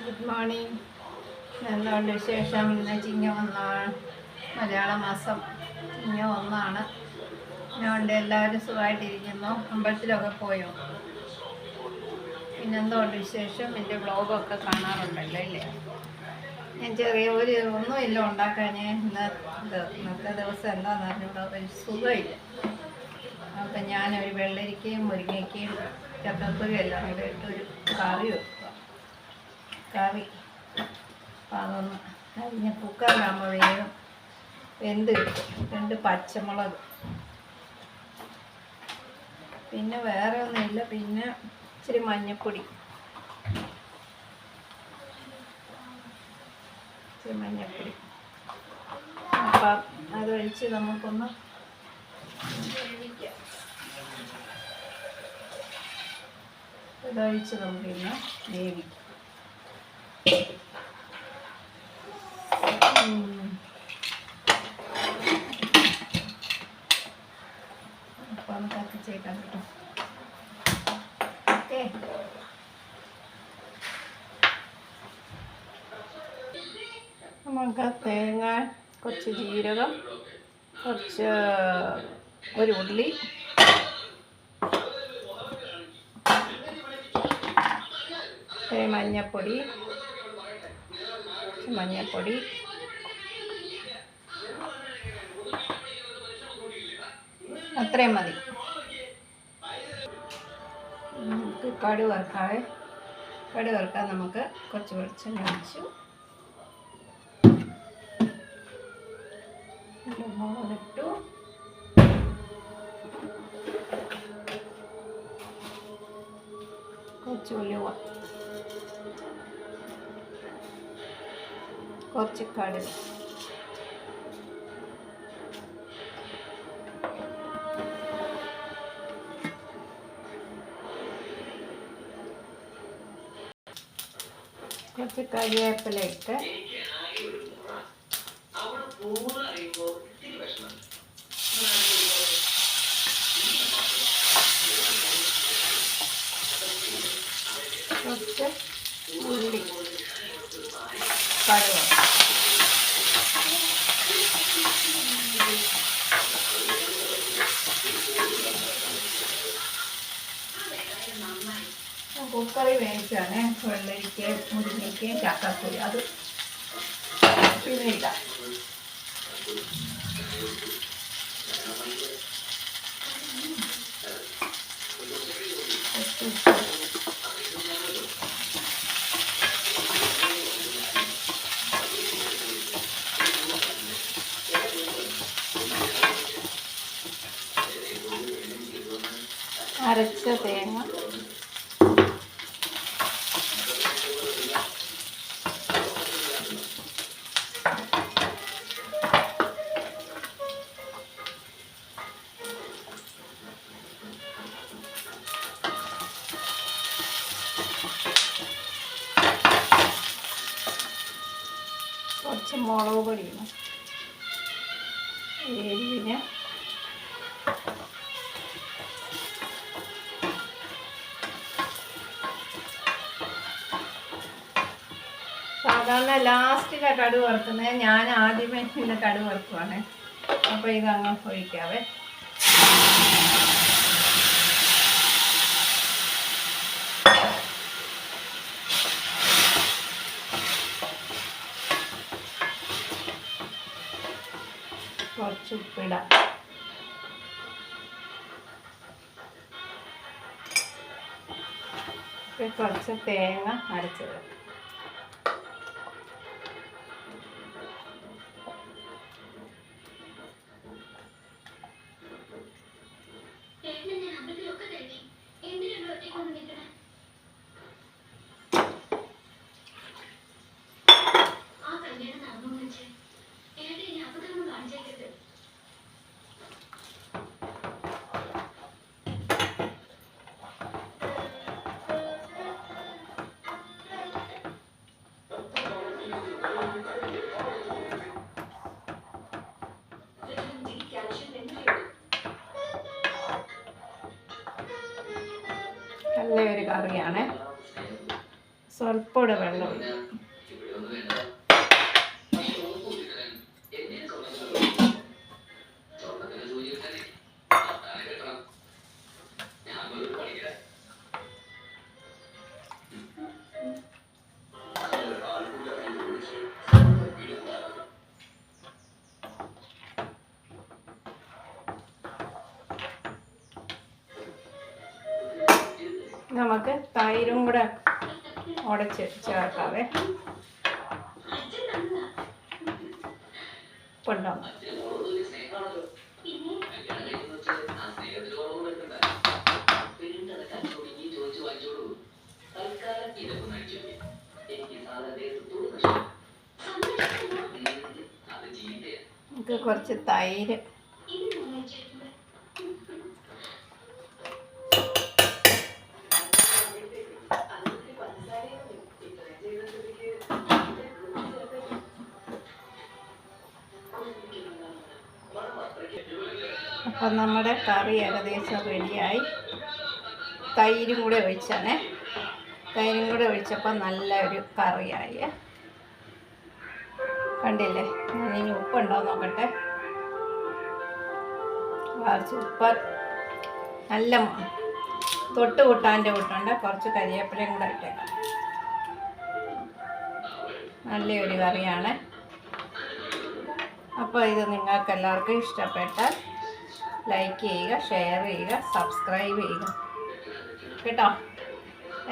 Good morning. എന്തുകൊണ്ട് വിശേഷം? ഇന്ന് ചിങ്ങം ഒന്നാണ്, മലയാള മാസം ചിങ്ങം ഒന്നാണ്. അതുകൊണ്ട് എല്ലാവരും സുഖമായിട്ടിരിക്കുന്നു. അമ്പലത്തിലൊക്കെ പോയോ? പിന്നെന്തുകൊണ്ട് വിശേഷം? എൻ്റെ വ്ളോഗൊക്കെ കാണാറുണ്ടല്ലോ അല്ലേ? ഞാൻ ചെറിയ ഒന്നുമില്ല ഉണ്ടാക്കാൻ. ഇന്നത്തെ ദിവസം എന്താണെന്ന് അറിഞ്ഞൂടാ, ഒരു സുഖമില്ല. അപ്പം ഞാനൊരു വെള്ളരിക്കയും മുരിങ്ങയ്ക്കയും ചക്കക്കുരും എല്ലാം കൂടെ ഇട്ടൊരു കറി വെക്കുക. അപ്പം അതൊന്ന് അരിഞ്ഞ് കുക്കറിലാകുമ്പോൾ വേഗം വെന്ത് കിട്ടും. 2 പച്ചമുളക്, പിന്നെ വേറെ ഒന്നുമില്ല. പിന്നെ ഇച്ചിരി മഞ്ഞൾപ്പൊടി, അപ്പം അതൊഴിച്ച് നമുക്കൊന്ന് വേവിക്കാം. ഇതൊഴിച്ച് നമുക്കിന്ന് വേവിക്കാം. അപ്പം ഒന്ന് കത്തിച്ചേക്കാൻ പറ്റും. ഓക്കെ, നമുക്ക് തേങ്ങ, കുറച്ച് ജീരകം, ഒരു ഉള്ളി, മഞ്ഞൾപ്പൊടി അത്രയും മതി. നമുക്ക് കടുക് വറുക്കാൻ നമുക്ക് കുറച്ച് വെളിച്ചെണ്ണ ഒഴിച്ചു മുളകിട്ടു. കുറച്ച് ഉലുവ, കുറച്ച് കടുക്, കുറച്ച് കരിവേപ്പില ഇട്ട് കുറച്ച് ഉള്ളി, കടുക്, കുക്കറി വേവിച്ചാണ് വെള്ളരിക്കയും മുരിങ്ങയ്ക്കയും ചക്കക്കുരി. അത് പിന്നെ ഇടാം. അരച്ച തേങ്ങ, കുറച്ച് മുളക് പൊടിയും എരിവിന്, സാധാരണ ലാസ്റ്റിലാണ് കടുക് വറുക്കുന്നത്. ഞാൻ ആദ്യമേ ഇല്ല കടുക് വറുക്കുവാണ്. അപ്പോൾ ഇതങ്ങ് ഒഴിക്കാവേ. കുറച്ച് ഉപ്പിടാം. കുറച്ച് തേങ്ങ അരച്ചത്, നല്ലൊരു കറിയാണ്. സ്വല്പം കൂടെ വെള്ളം ഒഴിക്കും. നമുക്ക് തൈരും കൂടെ ഉടച്ച് ചേർക്കാവേ. കൊണ്ടോ നമുക്ക് കുറച്ച് തൈര് അപ്പം നമ്മുടെ കറി ഏകദേശം റെഡിയായി. തൈരും കൂടെ ഒഴിച്ചാണേ. തൈരും കൂടെ ഒഴിച്ചപ്പോൾ നല്ലൊരു കറിയായി. കണ്ടില്ലേ? ഞാനിനി ഉപ്പുണ്ടോ നോക്കട്ടെ. സൂപ്പർ. നല്ല തൊട്ട് കൂട്ടാൻ്റെ കൂട്ടുണ്ട്. കുറച്ച് കരിവേപ്പിലയും കൂടെ ഇട്ടേക്കാം. നല്ലൊരു കറിയാണ്. അപ്പോൾ ഇത് നിങ്ങൾക്ക് എല്ലാവർക്കും ഇഷ്ടപ്പെട്ടാൽ ലൈക്ക് ചെയ്യുക, ഷെയർ ചെയ്യുക, സബ്സ്ക്രൈബ് ചെയ്യുക കേട്ടോ.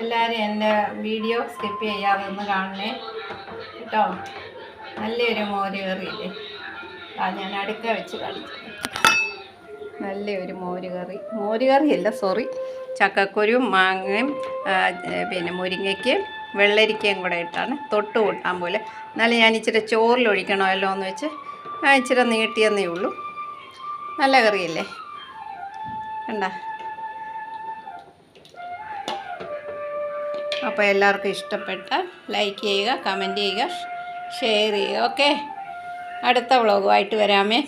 എല്ലാവരും എൻ്റെ വീഡിയോ സ്കിപ്പ് ചെയ്യാതെ ഒന്ന് കാണണേ കേട്ടോ. നല്ലൊരു മോര് കറിയില്ലേ? ഞാൻ അടുക്ക വെച്ച് കളിച്ചു. നല്ലൊരു മോര് കറിയല്ല, സോറി, ചക്കക്കുരും മാങ്ങയും പിന്നെ മുരിങ്ങയ്ക്കും വെള്ളരിക്കയും കൂടെ ഇട്ടാണ് തൊട്ട് കൂട്ടാൻ പോലെ. എന്നാലും ഞാൻ ഇച്ചിരി ചോറിലൊഴിക്കണമല്ലോ എന്ന് വെച്ച് ഇച്ചിരി നീട്ടിയെന്നേ ഉള്ളൂ. നല്ല കറിയല്ലേ? കണ്ട. അപ്പോൾ എല്ലാവർക്കും ഇഷ്ടപ്പെട്ട ലൈക്ക് ചെയ്യുക, കമൻറ്റ് ചെയ്യുക, ഷെയർ ചെയ്യുക. ഓക്കെ, അടുത്ത വ്ളോഗുമായിട്ട് വരാമേ.